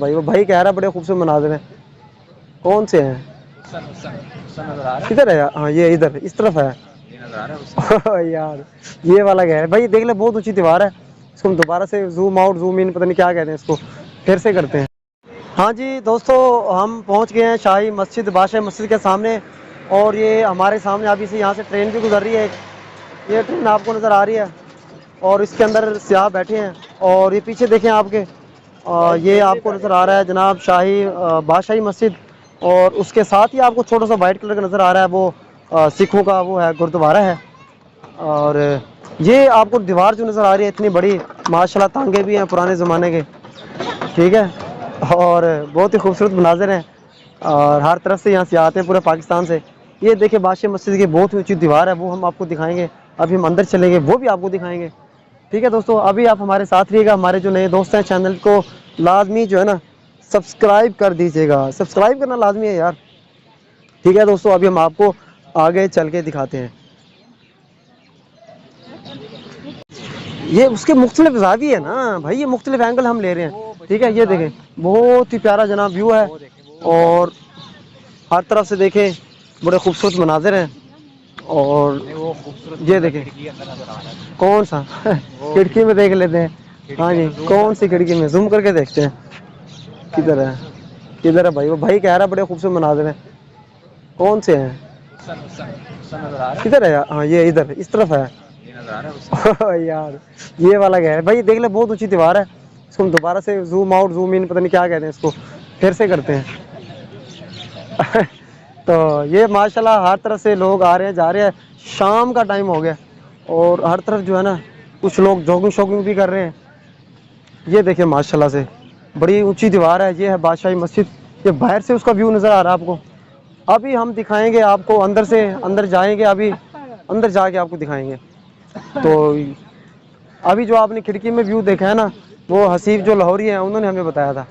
भाई, वो भाई कह रहा है बड़े खूबसूरत मनाजिर हैं। कौन से हैं? किधर है? हाँ ये इधर इस तरफ है। यार ये वाला क्या है भाई, देख ले बहुत ऊंची दीवार है। इसको हम दोबारा से जूम आउट जूम इन पता नहीं क्या कहते हैं इसको, फिर से करते हैं। हाँ जी दोस्तों, हम पहुंच गए हैं शाही मस्जिद, बादशाही मस्जिद के सामने। और ये हमारे सामने अभी से यहाँ से ट्रेन भी गुजर रही है। ये ट्रेन आपको नज़र आ रही है और इसके अंदर सियाह बैठे हैं। और ये पीछे देखें आपके, ये आपको नज़र आ रहा है जनाब शाही बादशाही मस्जिद। और उसके साथ ही आपको छोटा सा वाइट कलर का नज़र आ रहा है, वो सिखों का वो है, गुरुद्वारा है। और ये आपको दीवार जो नज़र आ रही है इतनी बड़ी, माशाल्लाह तांगे भी हैं पुराने ज़माने के, ठीक है। और बहुत ही खूबसूरत मनाजिर हैं और हर तरफ से यहाँ से आते हैं पूरे पाकिस्तान से। ये देखिए बादशाह मस्जिद की बहुत ही ऊंची दीवार है, वो हम आपको दिखाएंगे। अभी हम अंदर चलेंगे, वो भी आपको दिखाएंगे। ठीक है दोस्तों, अभी आप हमारे साथ रहिएगा। हमारे जो नए दोस्त हैं चैनल को लाजमी जो है ना सब्सक्राइब कर दीजिएगा, सब्सक्राइब करना लाजमी है यार। ठीक है दोस्तों, अभी हम आपको आगे चल के दिखाते हैं। ये उसके मुख्तलिफ ज़ावी है ना भाई, ये मुख्तलिफ एंगल हम ले रहे हैं। ठीक है, ये देखें बहुत ही प्यारा जनाब व्यू है और हर तरफ से देखें बड़े खूबसूरत मनाजिर हैं। और ये देखें कौन सा खिड़की में देख लेते हैं। हाँ जी, कौन सी खिड़की में, जूम करके देखते हैं किधर है। किधर है भाई, वो भाई कह रहा है बड़े खूबसूरत मनाजिर हैं। कौन से हैं? किधर है? हाँ ये इधर इस तरफ है। यार ये वाला क्या है भाई, देख ले बहुत ऊंची दीवार है। इसको हम दोबारा से जूम आउट जूम इन पता नहीं क्या कहते हैं इसको, फिर से करते हैं। तो ये माशाल्लाह हर तरफ से लोग आ रहे हैं जा रहे हैं। शाम का टाइम हो गया और हर तरफ जो है ना कुछ लोग जॉगिंग शॉगिंग भी कर रहे हैं। ये देखिए माशाल्लाह से बड़ी ऊंची दीवार है। ये है बादशाही मस्जिद, ये बाहर से उसका व्यू नज़र आ रहा है आपको। अभी हम दिखाएंगे आपको अंदर से, अंदर जाएंगे, अभी अंदर जाके आपको दिखाएंगे। तो अभी जो आपने खिड़की में व्यू देखा है ना, वो हसीब जो लाहौरी है उन्होंने हमें बताया था।